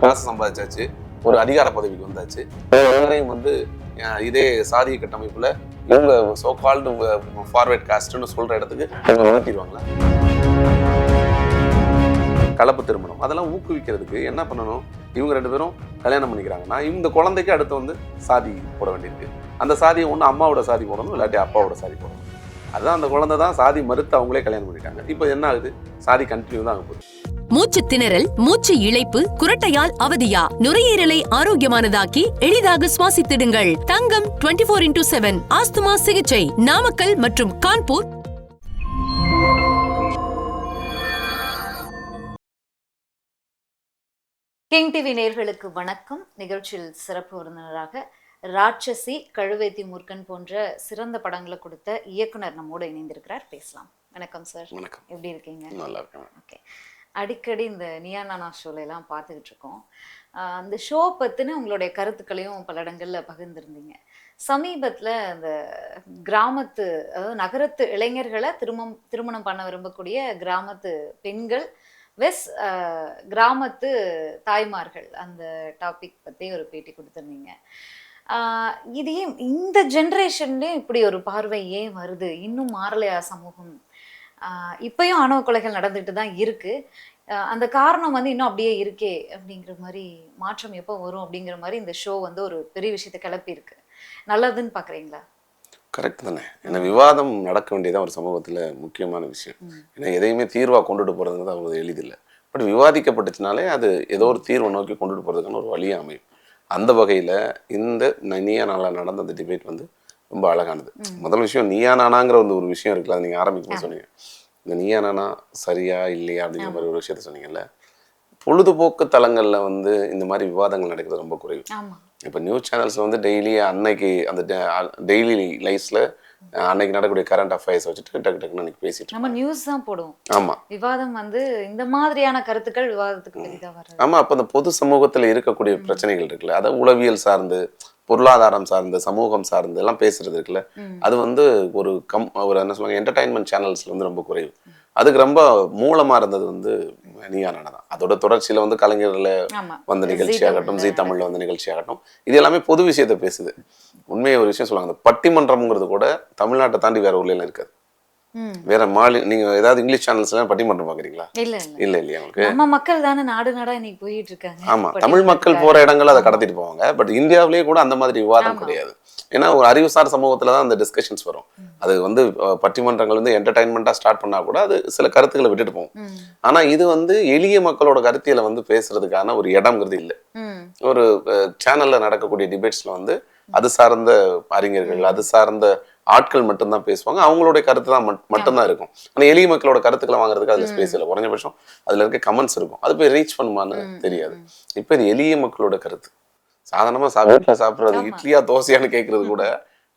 காசு சம்பாதிச்சாச்சு, ஒரு அதிகார பதவிக்கு வந்தாச்சு, எல்லாரையும் வந்து இதே சாதிய கட்டமைப்புல இவங்க சோ கால்டு ஃபார்வர்ட் காஸ்ட்னு சொல்ற இடத்துக்கு அவங்க மாற்றிடுவாங்களா? கலப்பு திருமணம் அதெல்லாம் ஊக்குவிக்கிறதுக்கு என்ன பண்ணணும்? இவங்க 2 பேரும் கல்யாணம் பண்ணிக்கிறாங்கன்னா இந்த குழந்தைக்கு அடுத்து வந்து சாதி போட வேண்டியிருக்கு. அந்த சாதியை ஒன்று அம்மாவோட சாதி போடணும், இல்லாட்டி அப்பாவோட சாதி போடணும். அதுதான் அந்த குழந்தை தான் சாதி மறுத்து அவங்களே கல்யாணம் பண்ணிட்டாங்க. இப்போ என்ன ஆகுது? சாதி கண்டினியூ தான் ஆக போகுது. மூச்சு திணறல், மூச்சு இழைப்பு, குரட்டையால் அவதியா? நுரையீரலை ஆரோக்கியமானதாக்கி எளிதாக சுவாசித்திடுங்கள். தங்கம் 24x7 ஆஸ்துமா சிகிச்சை நாமக்கல் மற்றும் கான்பூர். கிங் டிவி நேயர்களுக்கு வணக்கம். நிகழ்ச்சியில் சிறப்பு விருந்தினராக ராட்சசி, கழுவேத்தி முருகன் போன்ற சிறந்த படங்களை கொடுத்த இயக்குனர் நம்மோடு இணைந்திருக்கிறார். பேசலாம். வணக்கம் சார். வணக்கம். எப்படி இருக்கீங்க? நல்லா இருக்கேன். ஓகே. அடிக்கடி இந்த நியா நானா ஷோல எல்லாம் பார்த்துக்கிட்டு இருக்கோம். அந்த ஷோ பற்றின உங்களுடைய கருத்துக்களையும் பல இடங்களில் பகிர்ந்துருந்தீங்க. சமீபத்தில் இந்த கிராமத்து, அதாவது நகரத்து இளைஞர்களை திருமணம் பண்ண விரும்பக்கூடிய கிராமத்து பெண்கள் கிராமத்து தாய்மார்கள், அந்த டாபிக் பற்றி ஒரு பேட்டி கொடுத்துருந்தீங்க. இதையே இந்த ஜென்ரேஷன்லேயும் இப்படி ஒரு பார்வை ஏன் வருது? இன்னும் மாறலையா சமூகம்? இப்பயும் ஆணவ கொலைகள் நடந்துட்டு தான் இருக்கு. அந்த காரணம் வந்து இன்னும் அப்படியே இருக்கே அப்படிங்கிற மாதிரி, மாற்றம் எப்போ வரும் அப்படிங்கிற மாதிரி இந்த ஷோ வந்து ஒரு பெரிய விஷயத்தை கிளப்பி இருக்கு. நல்லதுன்னு பாக்குறீங்களா? கரெக்ட் தானே. ஏன்னா விவாதம் நடக்க வேண்டியதான் ஒரு சமூகத்துல முக்கியமான விஷயம். ஏன்னா எதையுமே தீர்வா கொண்டுட்டு போறதுங்கிறது அவ்வளவு எளிதில்லை. பட் விவாதிக்கப்பட்டுச்சுனாலே அது ஏதோ ஒரு தீர்வை நோக்கி கொண்டுட்டு போறதுக்கான ஒரு வழியா அமையும். அந்த வகையில இந்த நீயா நானா நடந்த அந்த டிபேட் வந்து ரொம்ப அழகானது. முதல் விஷயம் நீயா நானாங்கிற ஒரு விஷயம் இருக்குல்ல, அது நீங்க ஆரம்பிக்கும் சொன்னீங்க. இந்த நீயா நானா சரியா இல்லையா அப்படிங்கிற மாதிரி ஒரு விஷயத்த சொன்னீங்கல்ல. பொழுதுபோக்கு தளங்கள்ல வந்து இந்த மாதிரி விவாதங்கள் நடக்கிறது ரொம்ப குறைவு. இப்போ நியூஸ் சேனல்ஸ்ல வந்து டெய்லி அன்னைக்கு அந்த டெய்லி லைஃப்ல அன்னைக்கு நடக்கக்கூடிய கரண்ட் அஃபேர்ஸ் வச்சுட்டு டக்கு டக்குன்னு அன்னைக்கு பேசிட்டு நம்ம நியூஸ் தான் போடுவோம். ஆமா, விவாதம் வந்து இந்த மாதிரியான கருத்துக்கள் விவாதத்துக்கு பெரிதா வராது. ஆமா. அப்ப அந்த பொது சமூகத்துல இருக்கக்கூடிய பிரச்சனைகள் இருக்குல்ல, அதாவது உளவியல் சார்ந்து, பொருளாதாரம் சார்ந்து, சமூகம் சார்ந்து எல்லாம் பேசுறது இருக்குல்ல, அது வந்து ஒரு என்ன சொல்லுவாங்க, என்டர்டைன்மெண்ட் சேனல்ஸ்ல வந்து ரொம்ப குறைவு. அதுக்கு ரொம்ப மூலமா இருந்தது வந்து நீயா நானா தான். அதோட தொடர்ச்சியில வந்து கலைஞர்ல வந்த நிகழ்ச்சி ஆகட்டும், ஜீ தமிழ்ல வந்த நிகழ்ச்சி ஆகட்டும், இது எல்லாமே பொது விஷயத்த பேசுது. உண்மையை ஒரு விஷயம் சொல்லுவாங்க, அந்த பட்டிமன்றம்ங்கிறது கூட தமிழ்நாட்டை தாண்டி வேற ஊர்ல இருக்காது. வேற நீங்க ஏதாவது இங்கிலீஷ் சேனல்ஸ் எல்லாம் பட்டிமன்றம் பாக்குறீங்களா? இல்ல இல்லையா? உங்களுக்கு நம்ம மக்கள் தானே நாடு நாடா இன்னைக்கு போயிட்டு இருக்காங்க. ஆமா, தமிழ் மக்கள் போற இடங்கள் அதை கடத்திட்டு போவாங்க. பட் இந்தியாவிலேயே கூட அந்த மாதிரி விவாதம் கிடையாது. ஏன்னா ஒரு அறிவுசார் சமூகத்துலதான் அந்த டிஸ்கஷன்ஸ் வரும். அது வந்து பட்டிமன்றங்கள் வந்து என்டர்டைன்மெண்டா ஸ்டார்ட் பண்ணா கூட அது சில கருத்துக்களை விட்டுட்டு போகும். ஆனா இது வந்து எளிய மக்களோட கருத்தியலை வந்து பேசுறதுக்கான ஒரு இடம்ங்கிறது இல்லை. ஒரு சேனல்ல நடக்கக்கூடிய டிபேட்ஸ்ல வந்து அது சார்ந்த அறிஞர்கள், அது சார்ந்த ஆட்கள் மட்டும்தான் பேசுவாங்க. அவங்களுடைய கருத்து தான் மட்டும்தான் இருக்கும். ஆனா எளிய மக்களோட கருத்துக்களை வாங்குறதுக்கு அதுல ஸ்பேஸ் இல்லை. குறைஞ்சபட்சம் அதுல இருக்க கமெண்ட்ஸ் இருக்கும், அது போய் ரீச் பண்ணுமான்னு தெரியாது. இப்ப இது எளிய மக்களோட கருத்து. சாதாரணமா வீட்டுல சாப்பிடுறது இட்லியா தோசையான்னு கேட்கறது கூட,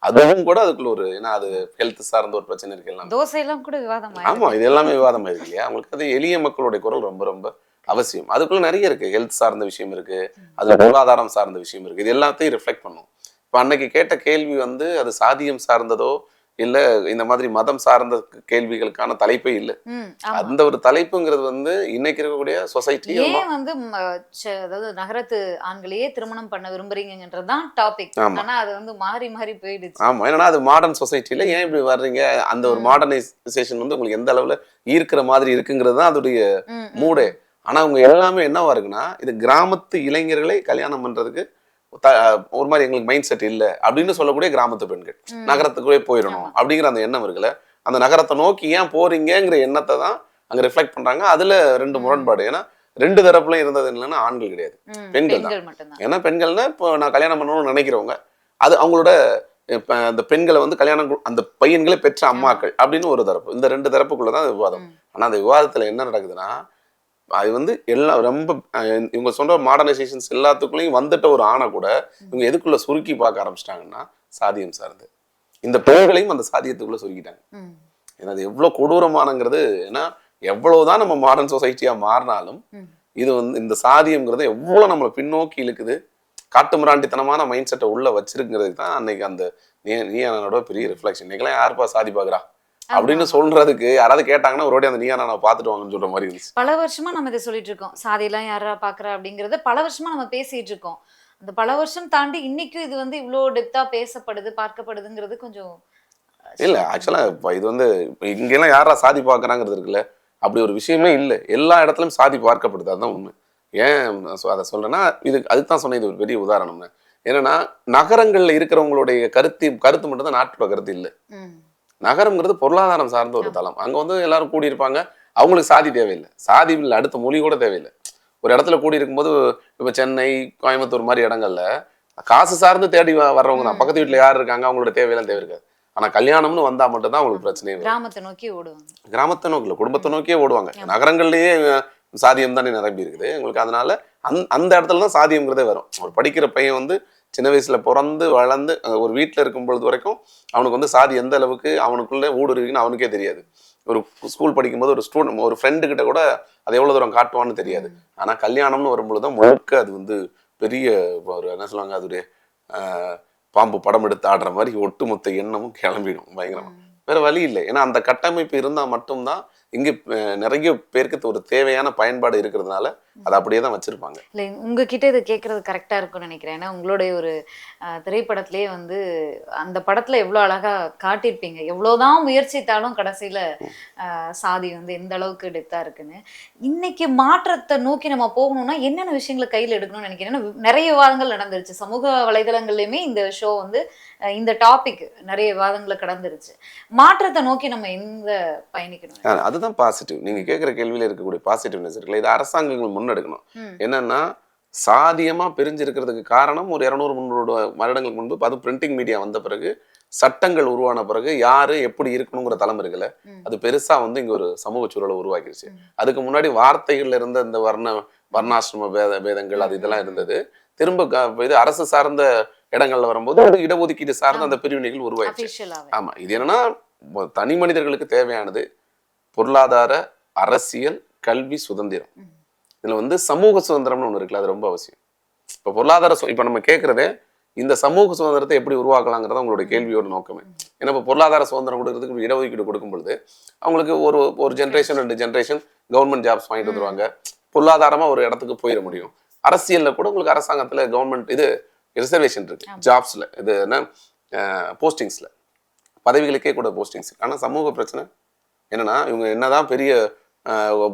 அதுவும் கூட அதுக்குள்ள ஒரு, ஏன்னா அது ஹெல்த் சார்ந்த ஒரு பிரச்சனை இருக்கு. எல்லாம் தோசையெல்லாம் கூட விவாதம். ஆமா, இது எல்லாமே விவாதம் இருக்கு இல்லையா? அவங்களுக்கு அது எளிய மக்களுடைய குரல் ரொம்ப ரொம்ப அவசியம். அதுக்குள்ள நிறைய இருக்கு. ஹெல்த் சார்ந்த விஷயம் இருக்கு, அதுல பொருளாதாரம் சார்ந்த விஷயம் இருக்கு. இது எல்லாத்தையும் ரிஃப்ளெக்ட் பண்ணும். இப்ப அன்னைக்கு கேட்ட கேள்வி வந்து அது சாதியம் சார்ந்ததோ இல்ல இந்த மாதிரி மதம் சார்ந்த கேள்விகளுக்கான தலைப்பே இல்லை. அந்த ஒரு தலைப்புங்கிறது வந்து இன்னைக்கு இருக்கக்கூடிய சொசைட்டி வந்து அதாவது நகரத்து ஆண்களையே திருமணம் பண்ண விரும்புறீங்கன்றதுதான் டாபிக். ஆனா அது வந்து மாறி மாறி போயிடுச்சு. ஆமா, ஏன்னா அது மாடர்ன் சொசைட்டில ஏன் இப்படி வர்றீங்க, அந்த ஒரு மாடர்னைசேஷன் வந்து உங்களுக்கு எந்த அளவுல ஈர்க்கிற மாதிரி இருக்குங்கிறது தான் அதோடைய மூடே. ஆனா அவங்க எல்லாமே என்னவா இருக்குன்னா, இது கிராமத்து இளைஞர்களை கல்யாணம் பண்றதுக்கு ஒரு மாதிரி எங்களுக்கு மைண்ட் செட் இல்லை அப்படின்னு சொல்லக்கூடிய கிராமத்து பெண்கள் நகரத்துக்குள்ளே போயிடணும் அப்படிங்கிற அந்த எண்ணம் இருக்குல்ல, அந்த நகரத்தை நோக்கி ஏன் போறீங்கிற எண்ணத்தை தான் அங்க ரிஃப்ளெக்ட் பண்றாங்க. அதுல 2 முரண்பாடு. ஏன்னா 2 தரப்புலையும் இருந்தது இல்லைன்னா ஆண்கள் கிடையாது, பெண்கள் தான். ஏன்னா பெண்கள்னா இப்போ நான் கல்யாணம் பண்ணணும்னு நினைக்கிறவங்க, அது அவங்களோட அந்த பெண்களை வந்து கல்யாணம், அந்த பையன்களை பெற்ற அம்மாக்கள் அப்படின்னு ஒரு தரப்பு. இந்த 2 தரப்புக்குள்ளதான் விவாதம். ஆனா அந்த விவாதத்துல என்ன நடக்குதுன்னா, அது வந்து எல்லாம் ரொம்ப இவங்க சொல்ற மாடர்னைசேஷன்ஸ் எல்லாத்துக்குள்ளேயும் வந்துட்ட ஒரு ஆணை கூட இவங்க எதுக்குள்ள சுருக்கி பார்க்க ஆரம்பிச்சிட்டாங்கன்னா சாதியம் சார்ந்து இந்த பெண்களையும் அந்த சாதியத்துக்குள்ள சுருக்கிட்டாங்க. ஏன்னா அது எவ்வளவு கொடூரமானங்கிறது. ஏன்னா எவ்வளவுதான் நம்ம மாடர்ன் சொசைட்டியா மாறினாலும் இது வந்து இந்த சாதியம்ங்கிறது எவ்வளவு நம்மளை பின்னோக்கி இழுக்குது, காட்டு மிராண்டித்தனமான மைண்ட் செட்டை உள்ள வச்சிருக்கிறது தான் அன்னைக்கு அந்த நீயானோட பெரிய ரிஃப்ளெக்ஷன். இன்னைக்கெல்லாம் யாருப்பா சாதி பாக்குறா, அப்படின்னு சொல்றதுக்கு யாராவது கேட்டாங்கன்னா ஒரு வாட்டி அந்த நீயா நான் பார்த்துட்டு வாங்கன்னு சொல்ற மாதிரி இருந்துச்சு. பல வருஷமா நம்ம இதை சொல்லிட்டு இருக்கோம், சாதியெல்லாம் யாரா பாக்குறா அப்படிங்கறத பல வருஷமா நம்ம பேசிட்டு இருக்கோம். அந்த பல வருஷம் தாண்டி இன்னைக்கும் இது வந்து இவ்வளோ டெப்தா பேசப்படுது, பார்க்கப்படுதுங்கிறது கொஞ்சம் இல்ல ஆக்சுவலா இப்போ இது வந்து இப்போ இங்கெல்லாம் யாரா சாதி பார்க்கறாங்கிறது இருக்குல்ல, அப்படி ஒரு விஷயமே இல்லை. எல்லா இடத்துலயும் சாதி பார்க்கப்படுது, அதுதான் உண்மை. ஏன் அதை சொல்றேன்னா இது அதுக்கு தான் சொன்னேன், இது ஒரு பெரிய உதாரணம்னு. என்னன்னா நகரங்கள்ல இருக்கிறவங்களுடைய கருத்து மட்டும் தான் நாட்டோட கருத்து இல்லை. நகரம்ங்கிறது பொருளாதாரம் சார்ந்த ஒரு தளம். அங்க வந்து எல்லாரும் கூடி இருப்பாங்க, அவங்களுக்கு சாதி தேவையில்லை, சாதி இல்லை, அடுத்த மொழி கூட தேவையில்லை. ஒரு இடத்துல கூடி இருக்கும்போது இப்ப சென்னை, கோயம்புத்தூர் மாதிரி இடங்கள்ல காசு சார்ந்து தேடி வர்றவங்க தான். பக்கத்து வீட்டுல யார் இருக்காங்க, அவங்களோட தேவையெல்லாம் தேவை இருக்காது. ஆனா கல்யாணம்னு வந்தா மட்டும் தான் அவங்களுக்கு பிரச்சனையே. கிராமத்தை நோக்கி ஓடுவாங்க, கிராமத்தை நோக்கில குடும்பத்தை நோக்கியே ஓடுவாங்க. நகரங்கள்லயே சாதியம் தானே நிரம்பி இருக்குது உங்களுக்கு. அதனால அந்த இடத்துல தான் சாதியம்ங்கிறதே வரும். ஒரு படிக்கிற பையன் வந்து சின்ன வயசுல பிறந்து வளர்ந்து ஒரு வீட்டுல இருக்கும் பொழுது வரைக்கும் அவனுக்கு வந்து சாதி எந்த அளவுக்கு அவனுக்குள்ள ஊடுருவின்னு அவனுக்கே தெரியாது. ஒரு ஸ்கூல் படிக்கும்போது ஒரு ஃப்ரெண்டு கிட்ட கூட அது எவ்வளவு தூரம் காட்டுவான்னு தெரியாது. ஆனா கல்யாணம்னு வரும்பொழுதுதான் முழுக்க அது வந்து பெரிய ஒரு என்ன சொல்லுவாங்க, அது ஒரு பாம்பு படம் எடுத்து ஆடுற மாதிரி ஒட்டுமொத்த எண்ணமும் கிளம்பிடும் பயங்கரமா. வேற வழி இல்லை. ஏன்னா அந்த கட்டமைப்பு இருந்தா மட்டும்தான் இங்க நிறைய பேருக்கு ஒரு தேவையான பயன்பாடு இருக்கிறதுனால அதை அப்படியே தான் வச்சிருப்பாங்க. இல்லை உங்ககிட்ட இது கேட்கறது கரெக்டா இருக்கும்னு நினைக்கிறேன். ஏன்னா உங்களுடைய ஒரு திரைப்படத்திலேயே வந்து அந்த படத்துல எவ்வளோ அழகா காட்டியிருப்பீங்க, எவ்வளோதான் முயற்சித்தாலும் கடைசியில சாதி வந்து எந்த அளவுக்கு டெப்தா இருக்குன்னு. இன்னைக்கு மாற்றத்தை நோக்கி நம்ம போகணும்னா என்னென்ன விஷயங்களை கையில் எடுக்கணும்னு நினைக்கிறேன். ஏன்னா நிறைய விவாதங்கள் நடந்துருச்சு சமூக வலைதளங்கள்லயுமே. இந்த ஷோ வந்து இந்த டாபிக் நிறைய விவாதங்களை கடந்துருச்சு. மாற்றத்தை நோக்கி நம்ம எந்த பயணிக்கணும்? அதுதான் பாசிட்டிவ். நீங்க கேட்கிற கேள்வியில இருக்கக்கூடிய பாசிட்டிவ்னஸ் இருக்குல்ல, இது அரசாங்கங்கள் முன்னெடுக்கணும். என்னன்னா சாதியமா பிரிஞ்சிருக்கிறதுக்கு காரணம் ஒரு 200-300 வருடங்களுக்கு முன்பு, அது பிரிண்டிங் மீடியா வந்த பிறகு, சட்டங்கள் உருவான பிறகு யாரு எப்படி இருக்கணுங்கிற தளம் இருக்குல்ல, அது பெருசா வந்து இங்க ஒரு சமூக சூழலை உருவாக்கிடுச்சு. அதுக்கு முன்னாடி வார்த்தைகள்ல இருந்த இந்த வர்ணாசிரம பேதங்கள் அது இதெல்லாம் இருந்தது. திரும்ப இது அரசு சார்ந்த இடங்கள்ல வரும்போது அது இடஒதுக்கீடு சார்ந்த அந்த பிரிவினைகள் உருவாயிடுச்சு. ஆமா, இது என்னன்னா தனி மனிதர்களுக்கு தேவையானது பொருளாதார, அரசியல், கல்வி சுதந்திரம். இதுல வந்து சமூக சுதந்திரம்னு ஒண்ணு இருக்குல்ல, அது ரொம்ப அவசியம். இப்ப பொருளாதார இப்ப நம்ம கேட்கறதே இந்த சமூக சுதந்திரத்தை எப்படி உருவாக்கலாங்கிறத உங்களுடைய கேள்வியோட நோக்கமே. ஏன்னா இப்ப பொருளாதார சுதந்திரம் கொடுக்கறதுக்கு இடஒதுக்கீடு கொடுக்கும் பொழுது அவங்களுக்கு ஒரு ஜென்ரேஷன் 2 ஜென்ரேஷன் கவர்மெண்ட் ஜாப்ஸ் வாங்கிட்டு வந்துருவாங்க, பொருளாதாரமா ஒரு இடத்துக்கு போயிட முடியும். அரசியல்ல கூட உங்களுக்கு அரசாங்கத்துல கவர்மெண்ட் இது ரிசர்வேஷன் இருக்கு, ஜாப்ஸ்ல இது என்ன போஸ்டிங்ஸ்ல பதவிகளுக்கே கூட போஸ்டிங்ஸ். ஆனா சமூக பிரச்சனை என்னன்னா இவங்க என்னதான் பெரிய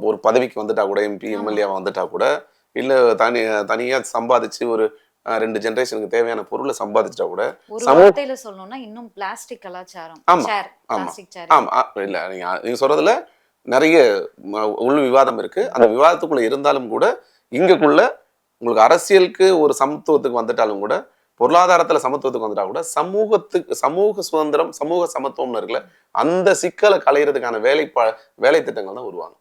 ஒரு பதவிக்கு வந்துட்டா கூட, எம்பி எம்எல்ஏவா வந்துட்டா கூட, இல்ல தனியா சம்பாதிச்சு ஒரு 2 ஜெனரேஷனுக்கு தேவையான பொருளை சம்பாதிச்சா கூட, சமூகத்துல சொல்லணும்னா இன்னும் பிளாஸ்டிக் கலாச்சாரம். ஆமா இல்ல நீங்க சொல்றதுல நிறைய உள் விவாதம் இருக்கு. அந்த விவாதத்துக்குள்ள இருந்தாலும் கூட இங்கக்குள்ள உங்களுக்கு அரசியலுக்கு ஒரு சமத்துவத்துக்கு வந்துட்டாலும் கூட, பொருளாதாரத்துல சமத்துவத்துக்கு வந்துட்டா கூட, சமூக சுதந்திரம், சமூக சமத்துவம்னு இருக்குல்ல, அந்த சிக்கலை களையிறதுக்கான வேலை திட்டங்கள் தான் உருவாகும்.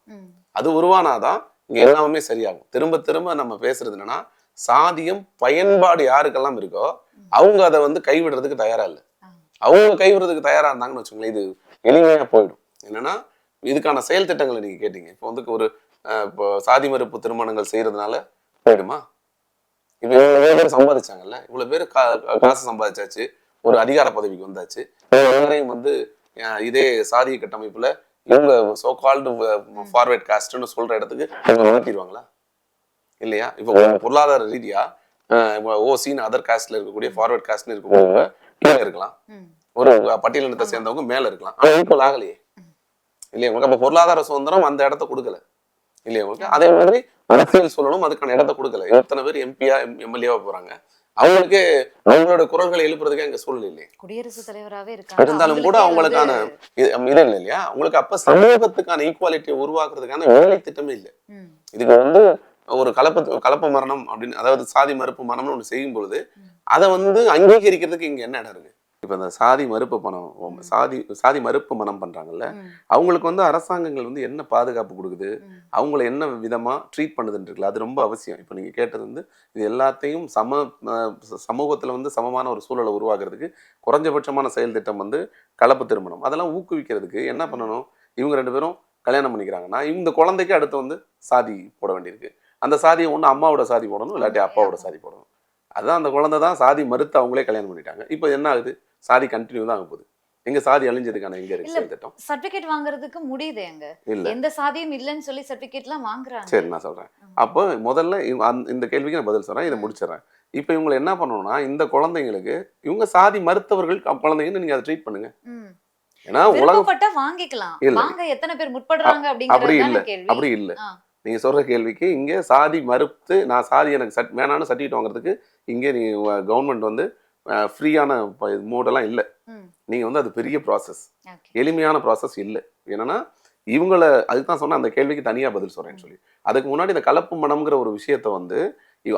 அது உருவானாதான் இங்க எல்லாமே சரியாகும். திரும்ப திரும்ப நம்ம பேசுறது என்னன்னா, சாதியம் பயன்பாடு யாருக்கெல்லாம் இருக்கோ அவங்க அதை வந்து கைவிடுறதுக்கு தயாரா இல்லை. அவங்க கைவிடுறதுக்கு தயாரா இருந்தாங்கன்னு வச்சுக்கோங்களேன், இது எளிமையா போயிடும். என்னன்னா இதுக்கான செயல் திட்டங்களை நீங்க கேட்டீங்க. இப்போ வந்து ஒரு இப்போ சாதி மறுப்பு திருமணங்கள் செய்யறதுனால போயிடுமா? இப்ப இவ்வளவு பேர் சம்பாதிச்சாங்கல்ல, இவ்வளவு பேர் காசு சம்பாதிச்சாச்சு, ஒரு அதிகார பதவிக்கு வந்தாச்சு, எல்லாரையும் வந்து இதே சாதிய கட்டமைப்புல இவங்க சோ கால்டு ஃபார்வர்ட் காஸ்ட்னு சொல்ற இடத்துக்கு மாத்திடுவாங்களா? இல்லையா? இப்போ பொருளாதார ரீதியா ஓசின்னு அதர் காஸ்ட்ல இருக்கக்கூடிய ஃபார்வர்ட் காஸ்ட்னு இருக்கக்கூடிய கீழே இருக்கலாம், ஒரு பட்டியலினத்தை சேர்ந்தவங்க மேல இருக்கலாம், ஆனா ஈக்குவல் ஆகலையே இல்லையா உங்களுக்கு? அப்ப பொருளாதார சுதந்திரம் அந்த இடத்த கொடுக்கல இல்லையா உங்களுக்கு? அதே மாதிரி அரசியல் சொல்லணும், அதுக்கான இடத்த கொடுக்கல. எத்தனை பேர் எம்பியா எம்எல்ஏவா போறாங்க, அவங்களுக்கு அவங்களோட குரல்களை எழுப்புறதுக்கு எங்க சூழல் இல்லையே. குடியரசுத் தலைவராகவே இருந்தாலும் கூட அவங்களுக்கான இது இல்லை இல்லையா உங்களுக்கு? அப்ப சமூகத்துக்கான ஈக்குவாலிட்டியை உருவாக்குறதுக்கான வேலை திட்டமே இல்லை. இதுக்கு வந்து ஒரு கலப்பு மரணம் அப்படின்னு, அதாவது சாதி மறுப்பு மரணம்னு ஒண்ணு செய்யும் பொழுது அதை வந்து அங்கீகரிக்கிறதுக்கு இங்க என்ன இடம் இருக்கு? இப்ப இந்த சாதி மறுப்பு மனம் பண்றாங்கல்ல, அவங்களுக்கு வந்து அரசாங்கங்கள் வந்து என்ன பாதுகாப்பு கொடுக்குது, அவங்களை என்ன விதமா ட்ரீட் பண்ணுதுன்னு இருக்குல்ல, அது ரொம்ப அவசியம். இப்ப நீங்க கேட்டது வந்து இது எல்லாத்தையும் சமூகத்துல வந்து சமமான ஒரு சூழலை உருவாக்குறதுக்கு குறைஞ்சபட்சமான செயல் திட்டம் வந்து கலப்பு திருமணம். அதெல்லாம் ஊக்குவிக்கிறதுக்கு என்ன பண்ணணும்? இவங்க 2 பேரும் கல்யாணம் பண்ணிக்கிறாங்கன்னா இந்த குழந்தைக்கு அடுத்து வந்து சாதி போட வேண்டியிருக்கு. அந்த சாதியை ஒண்ணு அம்மாவோட சாதி போடணும், இல்லாட்டி அப்பாவோட சாதி போடணும். அதுதான் அந்த குழந்தை தான் சாதி மறுத்து அவங்களே கல்யாணம் பண்ணிட்டாங்க. இப்போ என்ன ஆகுது? சாதி கண்டினியூ தான் ஆக போகுது. எங்க சாதி அழிஞ்சதுக்கான எங்க இருக்கு இல்ல, செயல் திட்டம்? சர்டிபிகேட் வாங்குறதுக்கு முடியுது எங்க இல்ல. எந்த சாதியும் இல்லைன்னு சொல்லி சர்டிபிகேட்லாம் வாங்குறாங்க. சரி, நான் சொல்றேன். அப்போ முதல்ல இந்த கேள்விக்கு நான் பதில் சொல்றேன், இதை முடிச்சிடறேன். இப்போ இவங்களை என்ன பண்ணணும்னா, இந்த குழந்தைங்களுக்கு இவங்க சாதி மருத்துவர்கள் குழந்தைங்கன்னு நீங்க அதை ட்ரீட் பண்ணுங்க. ம். ஏன்னா உலகம் விருப்பப்பட்டா வாங்கிக்கலாம். இல்ல. வாங்க எத்தனை பேர் முற்படுறாங்க அப்படி அப்படிங்கறது இல்ல, தானே கேள்வி. அப்படி இல்ல. ஆ. நீங்க சொல்ற கேள்விக்கு இங்க சாதி மறுத்து நான் சாதி எனக்கு வேணான்னு சர்டிஃபிகேட் வாங்குறதுக்கு இங்க நீங்க கவர்மெண்ட் வந்து ஃப்ரீயான மோடெல்லாம் இல்ல. ம். நீங்க வந்து அது பெரிய ப்ராசஸ், ஓகே. எளிமையான ப்ராசஸ் இல்ல. என்னன்னா இவங்கள அதுதான் சொன்ன அந்த கேள்விக்கு தனியா பதில் சொல்றேன்னு சொல்லி. அதுக்கு முன்னாடி இந்த கலப்பு மனம்ங்கிற ஒரு விஷயத்த வந்து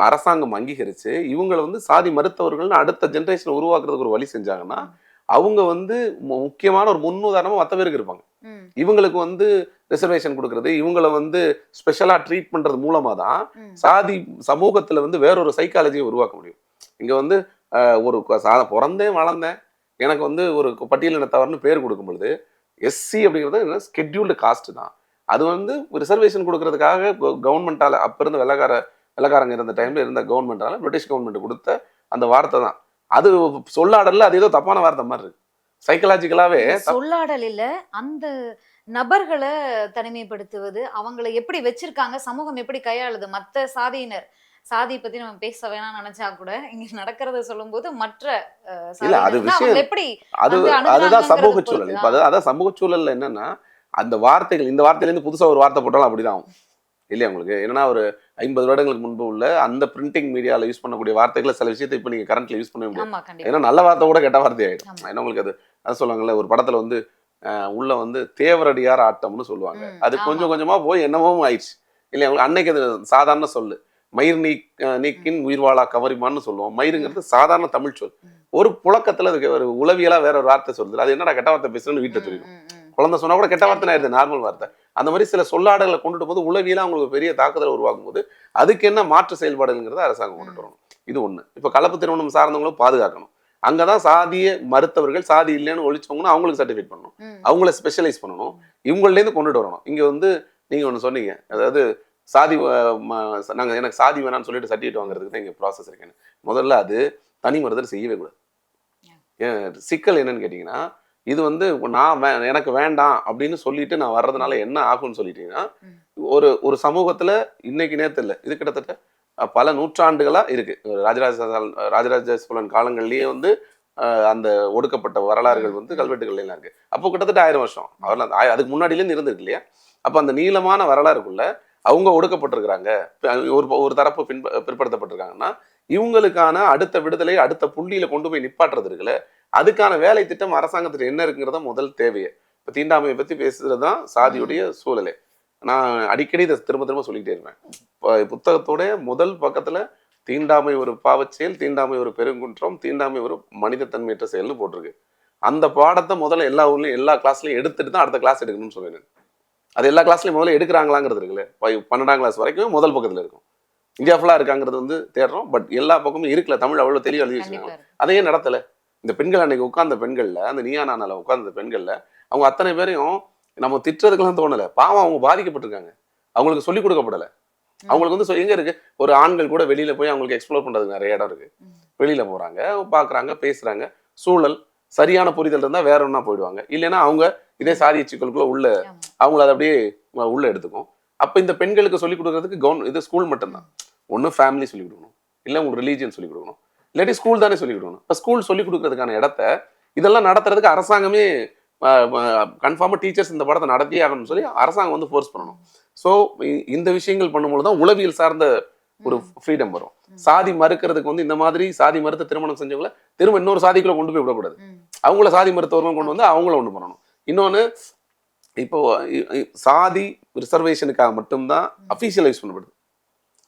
அரசாங்கம் அங்கீகரிச்சு இவங்களை வந்து சாதி மறுத்தவர்கள்னு அடுத்த ஜெனரேஷன் உருவாக்குறதுக்கு ஒரு வழி செஞ்சாங்கன்னா அவங்க வந்து முக்கியமான ஒரு முன்னுதாரணமா மற்ற பேருக்கு இருப்பாங்க. ம். இவங்களுக்கு வந்து ரிசர்வேஷன் கொடுக்கறது, இவங்களை வந்து ஸ்பெஷலா ட்ரீட் பண்றது மூலமா தான் ம். சாதி சமூகத்துல வந்து வேறொரு சைக்காலஜியை உருவாக்க முடியும். இங்க வந்து ஒரு பிறந்தேன் வளர்ந்தேன் எனக்கு வந்து ஒரு பட்டியலினத்தவர்னு பேர் கொடுக்கும் பொழுது எஸ்சி அப்படிங்கிறது ஸ்கெட்யூல்டு காஸ்ட் தான். அது வந்து ரிசர்வேஷன் கொடுக்கறதுக்காக கவர்மெண்டால அப்ப இருந்த வெள்ளக்காரங்க இருந்த டைம்ல இருந்த கவர்மெண்டால பிரிட்டிஷ் கவர்மெண்ட் கொடுத்த அந்த வார்த்தை தான். அது சொல்லாடல அது ஏதோ தப்பான வார்த்தை மாதிரி இருக்கு. சைக்கலாஜிக்கலாவே சொல்லாடல் இல்ல, அந்த நபர்களை தனிமைப்படுத்துவது, அவங்களை எப்படி வச்சிருக்காங்க, சமூகம் எப்படி கையாளுது, மத்த சாதியினர் சாதி பத்தி நம்ம பேச வேணாம்னு நினைச்சா கூட இங்க நடக்கிறத சொல்லும்போது மற்ற இல்ல அது சாதியினர் அவங்க விஷயம் எப்படி அது வந்து அதுதான் அணுகுறாங்கங்கிறது சமூக சூழல். பொறுத்து இப்ப அதான் சமூக சூழல்ல என்னன்னா அந்த வார்த்தைகள் இந்த வார்த்தையில இருந்து புதுசா ஒரு வார்த்தை போட்டாலும் அப்படிதான் ஆகும் இல்லையா உங்களுக்கு. என்னன்னா ஒரு 50 வருடங்களுக்கு முன்பு உள்ள அந்த பிரிண்டிங் மீடியால யூஸ் பண்ணக்கூடிய வார்த்தைகளை சில விஷயத்தை இப்ப நீங்க கரண்ட்ல யூஸ் பண்ண முடியாது. ஆமா, கண்டிப்பா. ஏன்னா நல்ல வார்த்தை கூட கெட்ட வார்த்தை ஆயிடும். ஆமா. ஏன்னா உங்களுக்கு அது சொல்லுவாங்கல்ல ஒரு படத்துல வந்து உள்ள வந்து தேவரடியார் ஆட்டம்னு சொல்லுவாங்க. அது ஆமா. கொஞ்சம் கொஞ்சமா போய் என்னமோ ஆயிடுச்சு இல்லையா உங்களுக்கு. அன்னைக்கு அது சாதாரண சொல்லு மயிர் நீக்கின் உயிர்வாழா கவரிமான்னு சொல்லுவோம். மயிருங்கிறது சாதாரண தமிழ் சொல். ஒரு புழக்கத்துல அதுக்கு ஒரு உளவியலா வேற ஒரு வார்த்தை சொல்லுது. அது என்னடா கெட்ட வார்த்தை பேசுறேன்னு வீட்டை தெரியும். குழந்தை சொன்னா கூட கெட்ட வார்த்தை ஆயிருது, நார்மல் வார்த்தை. அந்த மாதிரி சில சொல்லாடல்களை கொண்டுட்டு போது உளவியலா அவங்களுக்கு பெரிய தாக்குதல் உருவாக்கும் போது அதுக்கு என்ன மாற்று செயல்பாடுங்கிறத அரசாங்கம் கொண்டுட்டு வரணும். இது ஒண்ணு. இப்ப கலப்பு திருமணம் சார்ந்தவங்களும் பாதுகாக்கணும். அங்கதான் சாதியை மறுத்தவர்கள் சாதி இல்லைன்னு ஒழிச்சவங்கன்னா அவங்களுக்கு சர்டிஃபிகேட் பண்ணணும், அவங்கள ஸ்பெஷலைஸ் பண்ணணும், இவங்கள இருந்து கொண்டுட்டு வரணும். இங்க வந்து நீங்க ஒண்ணு சொன்னீங்க, அதாவது சாதி நாங்க எனக்கு சாதி வேணாம்னு சொல்லிட்டு சர்டிஃபிகேட் வாங்குறதுக்கு தான் இங்க ப்ராசஸ் இருக்குன்னு. முதல்ல அது தனி மறுதல் செய்யவே கூடாது. சிக்கல் என்னன்னு கேட்டீங்கன்னா இது வந்து நான் எனக்கு வேண்டாம் அப்படின்னு சொல்லிட்டு நான் வர்றதுனால என்ன ஆகும்னு சொல்லிட்டீங்கன்னா ஒரு சமூகத்துல இன்னைக்கு நேரத்துல இல்லை, இது கிட்டத்தட்ட பல நூற்றாண்டுகளா இருக்கு. ராஜராஜ சோழன் காலங்கள்லயே வந்து அந்த ஒடுக்கப்பட்ட வரலாறுகள் வந்து கல்வெட்டுகள்ல எல்லாம் இருக்கு. அப்போ கிட்டத்தட்ட 1000 வருஷம் அவர்லாம் அதுக்கு முன்னாடியிலேருந்து இருந்திருக்கு இல்லையா. அப்ப அந்த நீளமான வரலாறுக்குள்ள அவங்க ஒடுக்கப்பட்டிருக்கிறாங்க, ஒரு தரப்பு பிற்படுத்தப்பட்டிருக்காங்கன்னா இவங்களுக்கான அடுத்த விடுதலை அடுத்த புள்ளியில கொண்டு போய் நிப்பாட்டுறது இருக்குல்ல, அதுக்கான வேலை திட்டம் அரசாங்கத்துக்கு என்ன இருக்குங்கிறத முதல் தேவையை. இப்போ தீண்டாமையை பத்தி பேசுறதுதான் சாதியுடைய சூழலே. நான் அடிக்கடி இதை திரும்ப திரும்ப சொல்லிக்கிட்டே இருப்பேன். புத்தகத்தோட முதல் பக்கத்துல தீண்டாமை ஒரு பாவச் செயல், தீண்டாமை ஒரு பெருங்குன்றம், தீண்டாமை ஒரு மனித தன்மையற்ற செயல்னு போட்டிருக்கு. அந்த பாடத்தை முதல்ல எல்லா ஊர்லயும் எல்லா கிளாஸ்லயும் எடுத்துட்டு தான் அடுத்த கிளாஸ் எடுக்கணும்னு சொல்லுவேன். அது எல்லா கிளாஸ்லயும் முதல்ல எடுக்கிறாங்களாங்கிறது இருக்குல்ல, 12ஆம் கிளாஸ் வரைக்கும் முதல் பக்கத்துல இருக்கும். இந்தியா ஃபுல்லா இருக்காங்கிறது வந்து தேடுறோம், பட் எல்லா பக்கமும் இருக்குல்ல. தமிழ் அவ்வளவு தெளிவாக எழுதி வச்சுருக்காங்க, அதையே நடத்தல. இந்த பெண்கள் அன்னைக்கு உட்கார்ந்த பெண்கள்ல, அந்த நீயா நானால உட்கார்ந்த பெண்கள்ல அவங்க அத்தனை பேரையும் நம்ம திட்டுறதுக்கெல்லாம் தோணல. பாவம் அவங்க பாதிக்கப்பட்டிருக்காங்க, அவங்களுக்கு சொல்லிக் கொடுக்கப்படலை. அவங்களுக்கு வந்து எங்க இருக்கு, ஒரு ஆண்கள் கூட வெளியில போய் அவங்களுக்கு எக்ஸ்ப்ளோர் பண்றதுக்கு நிறைய இடம் இருக்கு. வெளியில போறாங்க, பாக்குறாங்க, பேசுறாங்க. சூழல் சரியான புரிதல் இருந்தா வேற ஒன்னா போயிடுவாங்க, இல்லைன்னா அவங்க இதே சாதிய சிக்கலுக்குள்ள உள்ள அவங்கள அதை அப்படியே உள்ள எடுத்துக்கும். அப்ப இந்த பெண்களுக்கு சொல்லிக் கொடுக்கறதுக்கு இது ஸ்கூல் மட்டும்தான். ஒண்ணு ஃபேமிலி சொல்லிக் கொடுக்கணும், இல்ல உங்களுக்கு ரிலீஜியன் சொல்லிக் கொடுக்கணும், இல்லாட்டி ஸ்கூல் தானே சொல்லிக் கொடுக்கணும். இப்ப ஸ்கூல் சொல்லிக் கொடுக்கறதுக்கான இடத்த இதெல்லாம் நடத்துறதுக்கு அரசாங்கமே கன்ஃபார்மா டீச்சர்ஸ் இந்த படத்தை நடத்தியே ஆகணும்னு சொல்லி அரசாங்கம் வந்து ஃபோர்ஸ் பண்ணணும். ஸோ இந்த விஷயங்கள் பண்ணும்போது தான் உளவியல் சார்ந்த ஒரு ஃப்ரீடம் வரும். சாதி மறுக்கிறதுக்கு வந்து இந்த மாதிரி சாதி மறுத்த திருமணம் செஞ்சவங்கள திரும்ப இன்னொரு சாதிக்குள்ள கொண்டு போய் விடக்கூடாது. அவங்கள சாதி மறுத்தவர்களும் கொண்டு வந்து அவங்கள ஒண்ணு பண்ணணும். இன்னொன்னு, இப்போ சாதி ரிசர்வேஷனுக்காக மட்டும்தான் அஃபீஷியலா யூஸ் பண்ணப்படுது.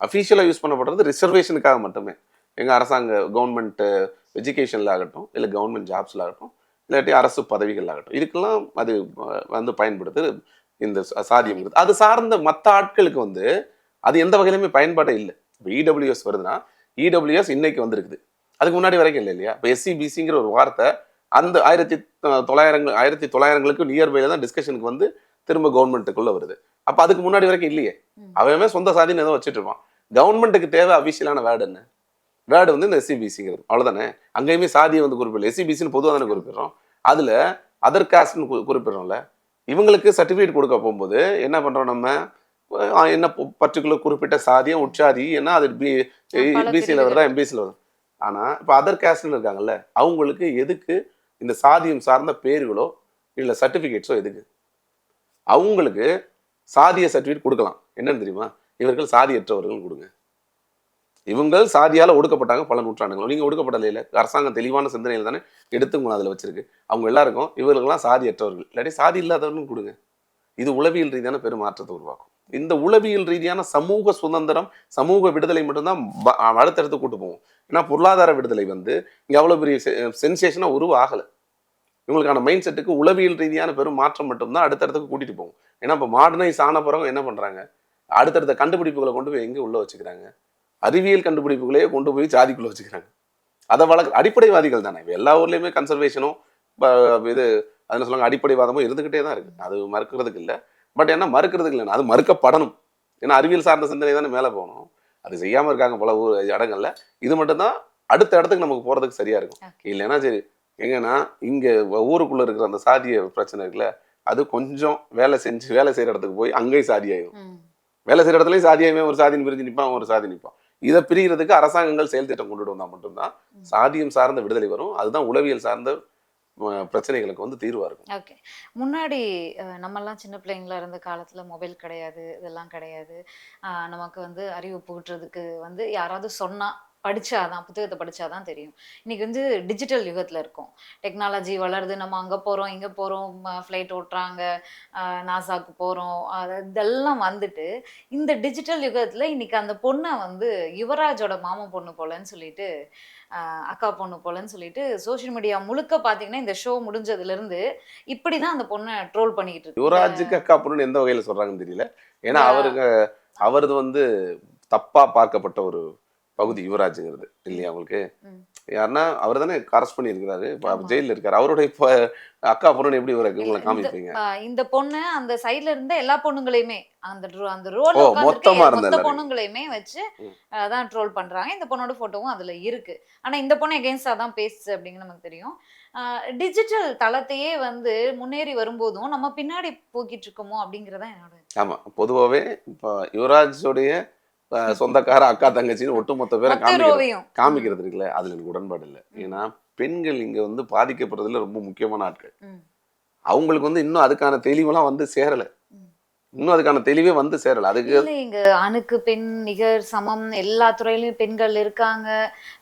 அஃபீஷியலா யூஸ் பண்ணப்படுறது ரிசர்வேஷனுக்காக மட்டுமே. எங்க அரசாங்க கவர்மெண்ட் எஜுகேஷன்ல ஆகட்டும், இல்லை கவர்மெண்ட் ஜாப்ஸ்ல ஆகட்டும், இல்லாட்டி அரசு பதவிகள் ஆகட்டும், இதுக்கெல்லாம் அது வந்து பயன்படுது இந்த சாதியம். அது சார்ந்த மற்ற ஆட்களுக்கு வந்து அது எந்த வகையிலுமே பயன்பாடே இல்லை. இப்போ இடபிள்யூஎஸ் வருதுன்னா இடபிள்யூஎஸ் இன்னைக்கு வந்திருக்குது, அதுக்கு முன்னாடி வரைக்கும் இல்லை இல்லையா. இப்போ எஸ்சிபிசிங்கிற ஒரு வார்த்தை அந்த 1900களுக்கு நியர்பைல தான் டிஸ்கஷனுக்கு வந்து திரும்ப கவர்மெண்ட்டுக்குள்ள வருது. அப்ப அதுக்கு முன்னாடி வரைக்கும் இல்லையே. அவன் சொந்த சாதின்னு ஏதோ வச்சுட்டு இருப்பான். கவர்மெண்ட்டுக்கு தேவை அபிஷியலான வேர்டு என்ன? வேர்டு வந்து இந்த எஸ்சிபிசிங்கிறது, அவ்வளவுதானே. அங்கேயுமே சாதியை வந்து குறிப்பிடல, எஸ்சிபிசின்னு பொதுவாக தானே குறிப்பிடுறோம். அதுல அதர் காஸ்ட்னு குறிப்பிடுறோம்ல, இவங்களுக்கு சர்டிஃபிகேட் கொடுக்க போகும்போது என்ன பண்றோம் நம்ம, என்ன பர்டிகுலர் குறிப்பிட்ட சாதியம் உட்சாதி என்ன அது பிசியில் வருதா எம்பிசியில் வருதா. ஆனா இப்போ அதர் காஸ்ட்னு இருக்காங்கல்ல, அவங்களுக்கு எதுக்கு இந்த சாதியம் சார்ந்த பேர்களோ இல்ல சர்டிபிகேட்ஸோ எதுக்கு? அவங்களுக்கு சாதிய சர்டிஃபிகேட் கொடுக்கலாம். என்னன்னு தெரியுமா, இவர்கள் சாதியற்றவர்கள் கொடுங்க. இவங்க சாதியால ஒடுக்கப்பட்டாங்க பல நூற்றாண்டுகள். நீங்க ஒடுக்கப்படல இல்ல, அரசாங்கம் தெளிவான சிந்தனையில தானே எடுத்து உங்களை அதுல வச்சிருக்கு. அவங்க எல்லாருக்கும் இவர்கள்லாம் சாதியற்றவர்கள் இல்லாட்டி சாதி இல்லாதவர்கள் கொடுங்க. இது உளவியல் ரீதியான பெரும் மாற்றத்தை உருவாக்கும். இந்த உளவியல் ரீதியான சமூக சுதந்திரம், சமூக விடுதலை மட்டும்தான் அடுத்தடுத்து கூட்டு போகும். ஏன்னா பொருளாதார விடுதலை வந்து இங்க அவ்வளவு பெரிய சென்சேஷனா உருவாகல. இவங்களுக்கான மைண்ட் செட்டுக்கு உளவியல் ரீதியான பெரும் மாற்றம் மட்டும்தான் அடுத்தடுத்துக்கு கூட்டிட்டு போகும். ஏன்னா இப்போ மாடர்னைஸ் ஆன பிறகு என்ன பண்றாங்க, அடுத்தடுத்த கண்டுபிடிப்புகளை கொண்டு போய் எங்க உள்ள வச்சுக்கிறாங்க, அறிவியல் கண்டுபிடிப்புகளையே கொண்டு போய் ஜாதிக்குள்ள வச்சுக்கிறாங்க. அதை அடிப்படைவாதிகள் தானே எல்லா ஊர்லயுமே. கன்சர்வேஷனும் இது அதுன்னு சொல்லுவாங்க, அடிப்படைவாதமும் இருந்துகிட்டே தான் இருக்கு. அது மறுக்கிறதுக்கு இல்லை. பட் என்ன மறுக்கிறதுக்கு இல்லைன்னா அது மறுக்கப்படணும். ஏன்னா அறிவியல் சார்ந்த சிந்தனை தானே மேலே போகணும். அது செய்யாம இருக்காங்க பல இடங்கள்ல. இது மட்டும்தான் அடுத்த இடத்துக்கு நமக்கு போறதுக்கு சரியா இருக்கும். இல்லைன்னா சரி எங்கன்னா இங்க ஊருக்குள்ள இருக்கிற அந்த சாதிய பிரச்சனை இருக்குல்ல, அது கொஞ்சம் வேலை செய்யற இடத்துக்கு போய் அங்கேயும் சாதியாயிடும். வேலை செய்யற இடத்துலயும் சாதியாயுமே ஒரு சாதியின் பிரிஞ்சு நிற்பான், ஒரு சாதி நிற்பான். இதை பிரிகிறதுக்கு அரசாங்கங்கள் செயல் திட்டம் கொண்டுட்டு வந்தா மட்டும்தான் சாதியம் சார்ந்த விடுதலை வரும். அதுதான் உளவியல் சார்ந்த பிரச்சனைகளுக்கு வந்து தீர்வா இருக்கும். ஓகே. முன்னாடி நம்மெல்லாம் சின்ன பிள்ளைங்களா இருந்த காலத்துல மொபைல் கிடையாது, இதெல்லாம் கிடையாது. நமக்கு வந்து அறிவு புகுட்டுறதுக்கு வந்து யாராவது சொன்னா படிச்சாதான், புத்தகத்தை படிச்சாதான் தெரியும். இன்னைக்கு வந்து டிஜிட்டல் யுகத்துல இருக்கும். டெக்னாலஜி வளருது, நம்ம அங்க போறோம் இங்க போறோம், ஃப்ளைட் ஓட்டுறாங்க, நாசாக்கு போறோம், இதெல்லாம் வந்துட்டு இந்த டிஜிட்டல் யுகத்துல இன்னைக்கு அந்த பொண்ணை வந்து யுவராஜோட மாமா பொண்ணு போலன்னு சொல்லிட்டு, அக்கா பொண்ணு போலன்னு சொல்லிட்டு சோசியல் மீடியா முழுக்க பாத்தீங்கன்னா இந்த ஷோ முடிஞ்சதுல இருந்து இப்படிதான் அந்த பொண்ணை ட்ரோல் பண்ணிக்கிட்டு இருக்கு. யுவராஜுக்கு அக்கா பொண்ணு எந்த வகையில சொல்றாங்கன்னு தெரியல. ஏன்னா அவரது வந்து தப்பா பார்க்கப்பட்ட ஒரு பகுதி யுவராஜுங்கிறது இல்லையா உங்களுக்கு. யாருன்னா அவர் தானே அரஸ்ட் பண்ணியிருக்கிறாரு, ஜெயில இருக்காரு. அவருடைய அக்கா பொண்ணு எப்படி உங்களை காமிப்பீங்க? இந்த பொண்ணு அந்த சைட்ல இருந்த எல்லா பொண்ணுங்களையுமே அந்த ரோல் மொத்தமா மொத்த பொண்ணுங்களையுமே வச்சு அதான் ட்ரோல் பண்றாங்க. இந்த பொண்ணோட போட்டோவும் அதுல இருக்கு. ஆனா இந்த பொண்ணு எகென்ஸ்டா தான் பேசுச்சு அப்படின்னு நமக்கு தெரியும். டிஜிட்டல் தளத்தையே வந்து முன்னேறி வரும்போதும் நம்ம பின்னாடி போக்கிட்டு இருக்கோமோ அப்படிங்கறத என்னோட. ஆமா, பொதுவாகவே இப்போ யுவராஜோடைய சொந்தக்கார அக்கா தங்கச்சின்னு ஒட்டுமொத்த பேரை காமிக்கிறது இருக்குல்ல, அதுல எனக்கு உடன்பாடு இல்லை. ஏன்னா பெண்கள் இங்க வந்து பாதிக்கப்படுறதுல ரொம்ப முக்கியமான ஆட்கள். அவங்களுக்கு வந்து இன்னும் அதுக்கான தெளிவெல்லாம் வந்து சேரல. இன்னும் அதுக்கான தெளிவே வந்து சேரல. அதுக்கு இங்க ஆணுக்கு பெண் நிகர் சமம், எல்லா துறையிலயும் பெண்கள் இருக்காங்க,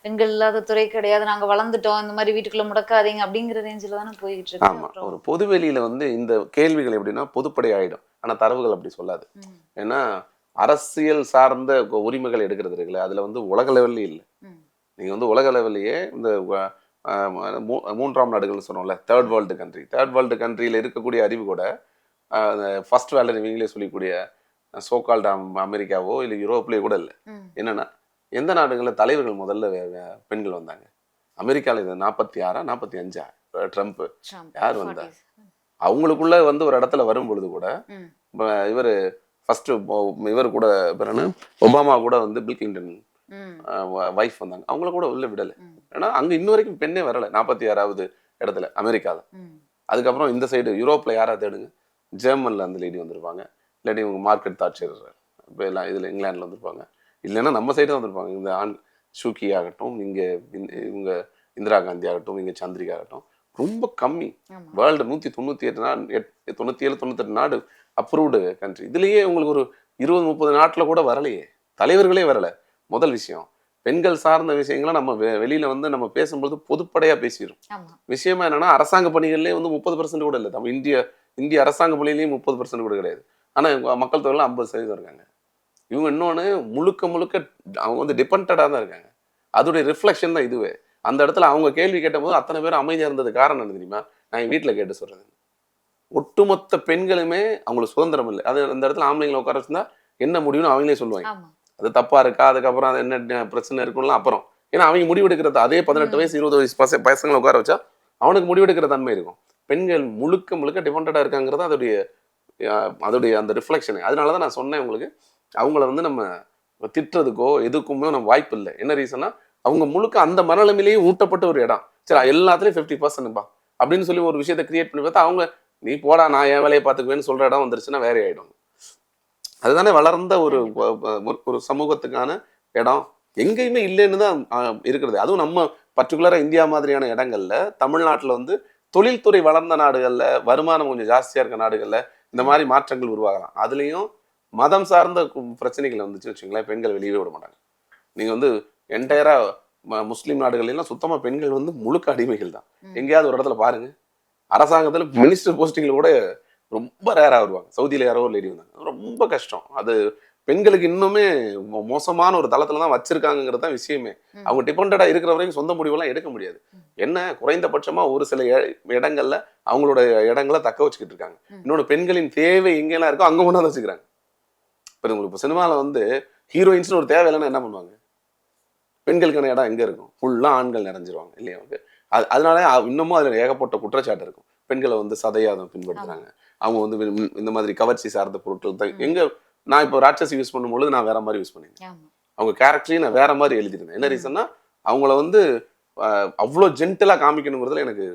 பெண்கள் இல்லாத துறை கிடையாது, நாங்க வளர்ந்துட்டோம், இந்த மாதிரி வீட்டுக்குள்ள முடக்காதீங்க அப்படிங்கிற ரேஞ்சில தானே போய்கிட்டு இருக்கு. ஆமா, ஒரு பொதுவெளியில வந்து இந்த கேள்விகள் எப்படின்னா பொதுப்படை ஆயிடும். ஆனா தரவுகள் அப்படி சொல்லாது. ஏன்னா அரசியல் சார்ந்த உரிமைகள் எடுக்கிறது இருக்குல்ல, அதுல வந்து உலக லெவல்ல இல்லை. நீங்க வந்து உலக லெவல்லையே இந்த மூன்றாம் நாடுகள்னு சொன்னோம்ல, தேர்ட் வேர்ல்டு கண்ட்ரியில இருக்கக்கூடிய அறிவு கூட ஃபர்ஸ்ட் வேர்ல்டு இவங்களே சொல்லக்கூடிய சோகால்டு அமெரிக்காவோ இல்லை யூரோப்லேயோ கூட இல்லை. என்னன்னா எந்த நாடுகளில் தலைவர்கள் முதல்ல பெண்கள் வந்தாங்க? அமெரிக்காவில் இது 46 45 ட்ரம்ப் யார் வந்தா? அவங்களுக்குள்ள வந்து ஒரு இடத்துல வரும் பொழுது கூட இவர் ஃபர்ஸ்ட் இவர் கூட பிறகு ஒபாமா கூட வந்து பில் கிளின்டன் வைஃப் வந்தாங்க, அவங்கள கூட உள்ள விடலை. ஏன்னா அங்க இன்ன வரைக்கும் பெண்ணே வரல 46வது இடத்துல அமெரிக்காவில். அதுக்கப்புறம் இந்த சைடு யூரோப்ல யாரா தேடுங்க, ஜெர்மன்ல அந்த லேடி வந்திருப்பாங்க, இல்லாட்டி இவங்க மார்க்கெட் தாட்சர் இப்போ எல்லாம் இதுல இங்கிலாந்துல வந்திருப்பாங்க, இல்லைன்னா நம்ம சைடு வந்திருப்பாங்க. இந்த ஷூக்கி ஆகட்டும், இங்க இவங்க இந்திரா காந்தி ஆகட்டும், இங்க சந்திரிகா ஆகட்டும், ரொம்ப கம்மி. வேர்ல்டு 198 நாடு, 97 98 நாடு அப்ரூவ்டு கண்ட்ரி. இதுலயே உங்களுக்கு ஒரு 20-30 நாட்டுல கூட வரலையே, தலைவர்களே வரல. முதல் விஷயம், பெண்கள் சார்ந்த விஷயங்களை நம்ம வெளியில வந்து நம்ம பேசும்போது பொதுப்படையா பேசிடும். விஷயமா என்னன்னா அரசாங்க பணிகள்லயே வந்து 30% கூட இல்லை. நம்ம இந்திய அரசாங்க பணியிலையும் 30% கூட கிடையாது. ஆனா மக்கள் தொகையில 50% இருக்காங்க. இவங்க இன்னொன்னு முழுக்க அவங்க வந்து டிபெண்டடா தான் இருக்காங்க. அதோடைய ரிஃப்ளெக்ஷன் தான் இதுவே. அந்த இடத்துல அவங்க கேள்வி கேட்ட போது அத்தனை பேரும் அமைதியா இருந்தது காரணம் என்ன தெரியுமா? நான் என் வீட்டுல கேட்டு சொல்றேன், ஒட்டுமொத்த பெண்களுமே அவங்களுக்கு சுதந்திரம் இல்லை. அது அந்த இடத்துல ஆம்பளைங்களை உட்கார வச்சிருந்தா என்ன முடியும்னு அவங்களே சொல்லுவாங்க. அது தப்பா இருக்கா, அதுக்கப்புறம் அது என்ன பிரச்சனை இருக்கும்லாம் அப்புறம். ஏன்னா அவங்க முடிவெடுக்கிறது அதே 18 வயசு 20 வயசு பசங்களை உட்கார வச்சா அவனுக்கு முடிவெடுக்கிற தன்மை இருக்கும். பெண்கள் முழுக்க டிபெண்டடா இருக்காங்கிறது அதோடைய அந்த ரிஃப்ளெக்ஷன். அதனாலதான் நான் சொன்னேன் உங்களுக்கு, அவங்கள வந்து நம்ம திட்டுறதுக்கோ எதுக்குமே நம்ம வாய்ப்பு இல்லை. என்ன ரீசன்னா அவங்க முழுக்க அந்த மனநிலையிலேயே ஊட்டப்பட்ட ஒரு இடம். சரி, எல்லாத்துலயும் 50%பா அப்படின்னு சொல்லி ஒரு விஷயத்தை கிரியேட் பண்ணி பார்த்தா அவங்க நீ போடா நான் என் வேலையை பார்த்துக்குவேன்னு சொல்ற இடம் வந்துருச்சுன்னா வேற ஆயிடும். அதுதானே வளர்ந்த ஒரு சமூகத்துக்கான இடம் எங்கேயுமே இல்லைன்னு தான் இருக்கிறது. அதுவும் நம்ம பர்டிகுலரா இந்தியா மாதிரியான இடங்கள்ல, தமிழ்நாட்டுல வந்து தொழில்துறை வளர்ந்த நாடுகள்ல, வருமானம் கொஞ்சம் ஜாஸ்தியா இருக்க நாடுகள்ல இந்த மாதிரி மாற்றங்கள் உருவாகலாம். அதுலயும் மதம் சார்ந்த பிரச்சனைகள் வந்துச்சுன்னு வச்சுங்களேன், பெண்கள் வெளியவே விட மாட்டாங்க. நீங்க வந்து என்டையரா முஸ்லீம் நாடுகள்லாம் சுத்தமா பெண்கள் வந்து முழுக்க அடிமைகள் தான். எங்கேயாவது ஒரு இடத்துல பாருங்க, அரசாங்கத்துல மினிஸ்டர் போஸ்டிங்ல கூட ரொம்ப ரேரா வருவாங்க. சவுதியில யாரோ ஒரு லேடி வந்தாங்க, ரொம்ப கஷ்டம். அது பெண்களுக்கு இன்னுமே மோசமான ஒரு தளத்துல தான் வச்சிருக்காங்கிறது தான் விஷயமே. அவங்க டிபெண்டடா இருக்கிற வரைக்கும் சொந்த முடிவெல்லாம் எடுக்க முடியாது. என்ன குறைந்தபட்சமா ஒரு சில இடங்கள்ல அவங்களோட இடங்களை தக்க வச்சுக்கிட்டு இருக்காங்க. இன்னொன்று பெண்களின் தேவை எங்கெல்லாம் இருக்கோ அங்க கொண்டாந்து வச்சுக்கிறாங்க. இப்போ உங்களுக்கு இப்போ சினிமாவில் வந்து ஹீரோயின்ஸ்னு ஒரு தேவை இல்லைன்னா என்ன பண்ணுவாங்க? பெண்களுக்கான இடம் எங்கே இருக்கும்? ஃபுல்லாக ஆண்கள் நிறைஞ்சிருவாங்க இல்லையா? அதனால இன்னமும் அதில் ஏகப்பட்ட குற்றச்சாட்டு இருக்கும். பெண்களை வந்து சதையாதம் பின்பற்றுறாங்க, அவங்க வந்து இந்த மாதிரி கவர்ச்சி சார்ந்த பொருட்கள் தான். எங்கே நான் இப்போ ராட்சசி யூஸ் பண்ணும்பொழுது நான் வேற மாதிரி யூஸ் பண்ணியிருந்தேன். அவங்க கேரக்டரையும் நான் வேற மாதிரி எழுதிருந்தேன். என்ன ரீசன்னா அவங்கள வந்து அவ்வளோ ஜென்டலாக காமிக்கணுங்கிறதுல எனக்கு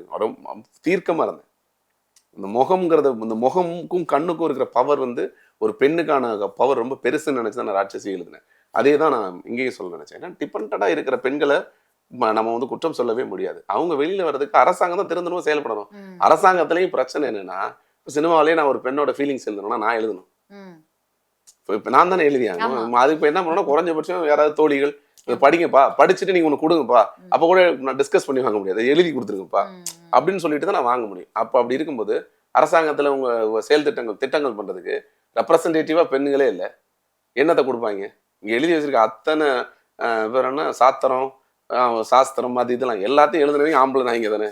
தீர்க்கமாக இருந்தேன். இந்த முகம்ங்கிறத, இந்த முகமுக்கும் கண்ணுக்கும் இருக்கிற பவர் வந்து ஒரு பெண்ணுக்கான பவர் ரொம்ப பெருசுன்னு நினைச்சு தான் நான் ராட்சசி எழுதினேன். அதே தான் நான் இங்கேயும் சொல்ல நினைச்சேன். ஏன்னா டிபெண்டடா இருக்கிற பெண்களை நம்ம வந்து குற்றம் சொல்லவே முடியாது. அவங்க வெளியில வர்றதுக்கு அரசாங்கம் தான் திருந்தணும், செயல்படணும். அரசாங்கத்திலையும் பிரச்சனை என்னன்னா, சினிமாவிலேயே நான் ஒரு பெண்ணோட ஃபீலிங்ஸ் எழுதணும்னா நான் எழுதணும். இப்போ நான் தானே எழுதியாங்க. அது இப்போ என்ன பண்ணணும், குறைஞ்சபட்சம் யாராவது தோழிகள் படிங்கப்பா, படிச்சுட்டு நீங்க ஒன்று கொடுங்கப்பா, அப்போ கூட நான் டிஸ்கஸ் பண்ணி வாங்க முடியாது, எழுதி கொடுத்துருங்கப்பா அப்படின்னு சொல்லிட்டு தான் நான் வாங்க முடியும். அப்போ அப்படி இருக்கும்போது அரசாங்கத்துல உங்க செயல் திட்டங்கள் பண்றதுக்கு ரெப்ரசன்டேட்டிவா பெண்களே இல்லை, என்னத்தை கொடுப்பாங்க? இங்க எழுதி வச்சிருக்க அத்தனை பேர் என்ன சாத்திரம் சாஸ்திரம் அது இதெல்லாம் எல்லாத்தையும் எழுதுனவங்க ஆம்பளை நாய்ங்க தானே.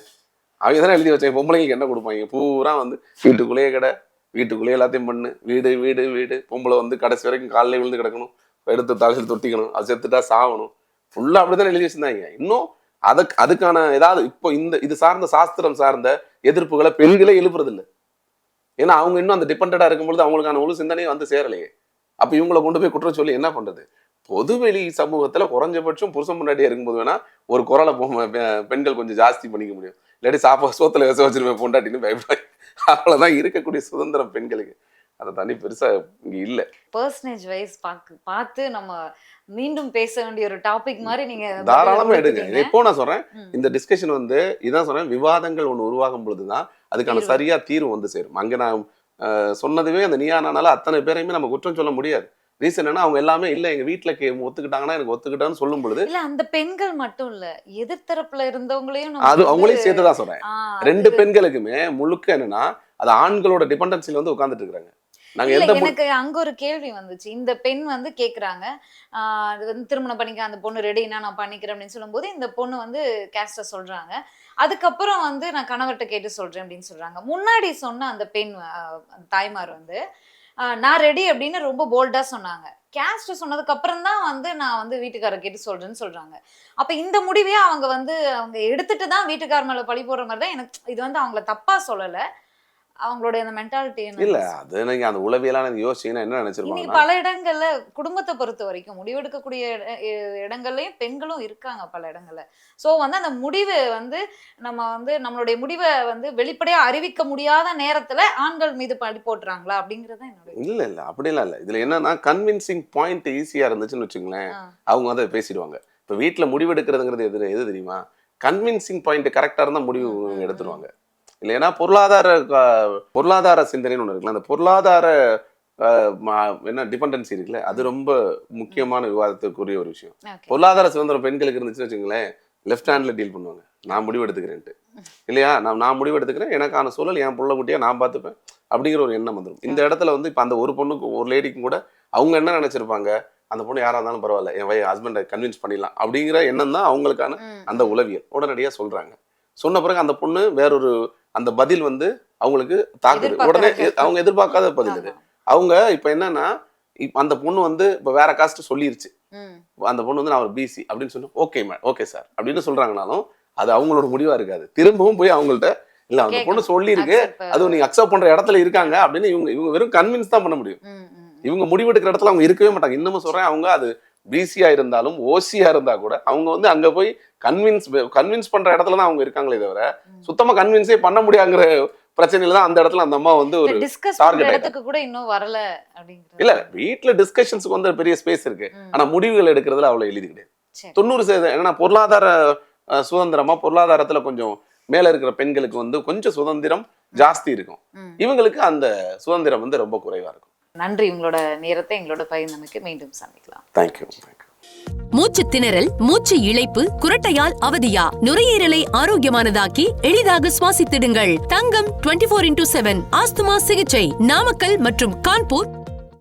அவங்க தானே எழுதி வச்சாங்க. பொம்பளைங்களுக்கு என்ன கொடுப்பாங்க? பூரா வந்து வீட்டுக்குள்ளேயே கடை, வீட்டுக்குள்ளேயே எல்லாத்தையும் பண்ணு, வீடு வீடு வீடு. பொம்பளை வந்து கடைசி வரைக்கும் காலையில விழுந்து கிடக்கணும், எடுத்து தலையில் தொட்டிக்கணும், அது செத்துட்டா சாகணும். ஃபுல்லா அப்படித்தானே எழுதி வச்சிருந்தாங்க. இன்னும் அதுக்கான ஏதாவது இப்போ இது சார்ந்த சாஸ்திரம் சார்ந்த எதிர்ப்புகளை பெண்களே எழுப்புறது இல்லை. ஏன்னா அவங்க இன்னும் அந்த டிபெண்டடா இருக்கும்பொழுது அவங்களுக்கான முழு சிந்தனையே வந்து சேரலையே. அப்ப இவங்களை கொண்டு போய் குற்றம் சொல்லி என்ன பண்றது? பொதுவெளி சமூகத்துல குறைஞ்சபட்சம் புருஷன் முன்னாடியே இருக்கும்போது வேணா ஒரு குரலை பெண்கள் கொஞ்சம் ஜாஸ்தி பண்ணிக்க முடியும். இல்லாட்டி சோத்துல விச வச்சிருப்பேன் பொண்டாட்டின்னு பயப்படாது. அவ்வளவுதான் இருக்கக்கூடிய சுதந்திரம் பெண்களுக்கு. அதை தனி பெருசா இங்க இல்ல. பர்சனேஜ் வைஸ் பார்த்து நம்ம மீண்டும் பேச வேண்டிய ஒரு டாபிக் மாதிரி நீங்க தாராளமா எடுங்க. இப்போ நான் சொல்றேன், இந்த டிஸ்கஷன் வந்து இதான் சொல்றேன், விவாதங்கள் ஒண்ணு உருவாகும் பொழுதுதான் அதுக்கான சரியா தீர்வு வந்து சேரும். அங்க நான் சொன்னதுவே அந்த நீயானால அத்தனை பேரையுமே நம்ம குற்றம் சொல்ல முடியாது. ரீசன் என்ன, அவங்க எல்லாமே இல்ல எங்க வீட்டுல ஒத்துக்கிட்டாங்கன்னா எனக்கு ஒத்துக்கிட்டான்னு சொல்லும் பொழுது இல்ல அந்த பெண்கள் மட்டும் இல்ல, எதிர்த்தரப்புல இருந்தவங்களையும் அது அவங்களையும் சேர்த்துதான் சொல்றேன். ரெண்டு பெண்களுக்குமே முழுக்க என்னன்னா அது ஆண்களோட டிபெண்டன்சில வந்து உட்கார்ந்துட்டு இருக்காங்க. எனக்கு அங்க ஒரு கேள்வி வந்துச்சு. இந்த பெண் வந்து கேக்குறாங்க, அது வந்து திருமணம் பண்ணிக்க அந்த பொண்ணு ரெடினா நான் பண்ணிக்கிறேன் அப்படின்னு சொல்லும் போது இந்த பொண்ணு வந்து கேஸ்ட சொல்றாங்க. அதுக்கப்புறம் வந்து நான் கணவர்கிட்ட கேட்டு சொல்றேன் அப்படின்னு சொல்றாங்க. முன்னாடி சொன்ன அந்த பெண் தாய்மார் வந்து நான் ரெடி அப்படின்னு ரொம்ப போல்டா சொன்னாங்க. கேஸ்ட் சொன்னதுக்கு அப்புறம் தான் வந்து நான் வந்து வீட்டுக்காரர் கேட்டு சொல்றேன்னு சொல்றாங்க. அப்ப இந்த முடிவையே அவங்க எடுத்துட்டு தான் வீட்டுக்காரர் மேல பழி போடுற மாதிரி தான் எனக்கு இது வந்து அவங்கள தப்பா சொல்லல, அவங்களுடைய அந்த மென்டாலிட்டி இல்ல. அது நீங்க அந்த உளவியலான யோசிச்சீங்கன்னா என்ன நினைச்சிருப்பாங்க, பல இடங்கள்ல குடும்பத்தை பொறுத்த வரைக்கும் முடிவெடுக்கக்கூடிய இடங்கள்லயும் பெண்களும் இருக்காங்க பல இடங்கள்ல. சோ வந்து அந்த முடிவு வந்து நம்ம வந்து நம்மளுடைய முடிவை வந்து வெளிப்படையா அறிவிக்க முடியாத நேரத்துல ஆண்கள் மீது பழி போட்டுறாங்களா அப்படிங்கறது என்னோட. இல்ல அப்படிலாம் இல்ல. இதுல என்னன்னா கன்வின்சிங் பாயிண்ட் ஈஸியா இருந்துச்சுன்னு வச்சுங்களேன், அவங்க வந்து பேசிடுவாங்க. இப்ப வீட்டுல முடிவெடுக்கிறதுங்கிறது எது தெரியுமா? கன்வின்சிங் பாயிண்ட் கரெக்டா இருந்தா முடிவு எடுத்துருவாங்க. இல்லைன்னா பொருளாதார சிந்தனைன்னு ஒண்ணு இருக்குல்ல, அந்த பொருளாதார என்ன டிபெண்டன்சி இருக்குல்ல, அது ரொம்ப முக்கியமான விவாதத்துக்குரிய ஒரு விஷயம். பொருளாதார சுதந்திரம் பெண்களுக்கு இருந்துச்சுன்னு வச்சுங்களேன், லெஃப்ட் ஹேண்ட்ல டீல் பண்ணுவாங்க. நான் முடிவு எடுத்துக்கிறேன்ட்டு இல்லையா, நான் முடிவு எடுத்துக்கிறேன், எனக்கான சூழல் என் புள்ள குட்டியா நான் பார்த்துப்பேன் அப்படிங்கிற ஒரு எண்ணம் வந்துடும். இந்த இடத்துல வந்து இப்ப அந்த ஒரு பொண்ணுக்கு ஒரு லேடிக்கும் கூட அவங்க என்ன நினைச்சிருப்பாங்க, அந்த பொண்ணு யாரா இருந்தாலும் பரவாயில்ல, என் ஹஸ்பண்டை கன்வின்ஸ் பண்ணிடலாம் அப்படிங்கிற எண்ணம் தான் அவங்களுக்கான அந்த உளவியல். உடனடியா சொல்றாங்க. சொன்ன பிறகு அந்த பொண்ணு வேறொரு அந்த பதில் வந்து அவங்களுக்கு தாக்குது. உடனே அவங்க எதிர்பார்க்காத பதில் இது. அவங்க இப்ப என்னன்னா அந்த பொண்ணு வந்து இப்ப வேற காஸ்ட் சொல்லிருச்சு, அந்த பொண்ணு வந்து நான் பிசி அப்படின்னு சொல்லி ஓகே சார் அப்படின்னு சொல்றாங்கனாலும் அது அவங்களோட முடிவா இருக்காது. திரும்பவும் போய் அவங்கள்ட்ட இல்ல அந்த பொண்ணு சொல்லியிருக்கு, அது நீங்க அக்செப்ட் பண்ற இடத்துல இருக்காங்க அப்படின்னு இவங்க வெறும் கன்வின்ஸ் தான் பண்ண முடியும். இவங்க முடிவெடுக்கிற இடத்துல அவங்க இருக்கவே மாட்டாங்க. இன்னமும் சொல்றேன், அவங்க அது பிசியா இருந்தாலும் ஓசியா இருந்தா கூட அவங்க வந்து அங்க போய் கன்வின்ஸ் பண்ற இடத்துல தான் அவங்க இருக்காங்களே தவிர சுத்தமா கன்வின்ஸே பண்ண முடியாங்கிற பிரச்சனையில தான் அந்த இடத்துல அந்த அம்மா வந்து ஒரு டிஸ்கஸ் target பண்ற இடத்துக்கு கூட இன்னும் வரல அப்படிங்கிறது. இல்ல வீட்டுல டிஸ்கஷன்ஸ்க்கு வந்து பெரிய ஸ்பேஸ் இருக்கு ஆனா முடிவுகள் எடுக்கிறதுல அவ்வளவு எளிது கிடையாது. சரி. 90% ஏன்னா பொருளாதார சுதந்திரமா பொருளாதாரத்துல கொஞ்சம் மேல இருக்கிற பெண்களுக்கு வந்து கொஞ்சம் சுதந்திரம் ஜாஸ்தி இருக்கும். இவங்களுக்கு அந்த சுதந்திரம் வந்து ரொம்ப குறைவா இருக்கும். நன்றி, உங்களோட நேரத்தை எங்களோட பகிர்ந்தமைக்கு. மீண்டும் சந்திக்கலாம். தேங்க்யூ. மூச்சு திணறல், மூச்சு இழைப்பு, குரட்டையால் அவதியா? நுரையீரலை ஆரோக்கியமானதாக்கி எளிதாக சுவாசித்திடுங்கள். தங்கம் 24/7 ஆஸ்துமா சிகிச்சை நாமக்கல் மற்றும் கான்பூர்.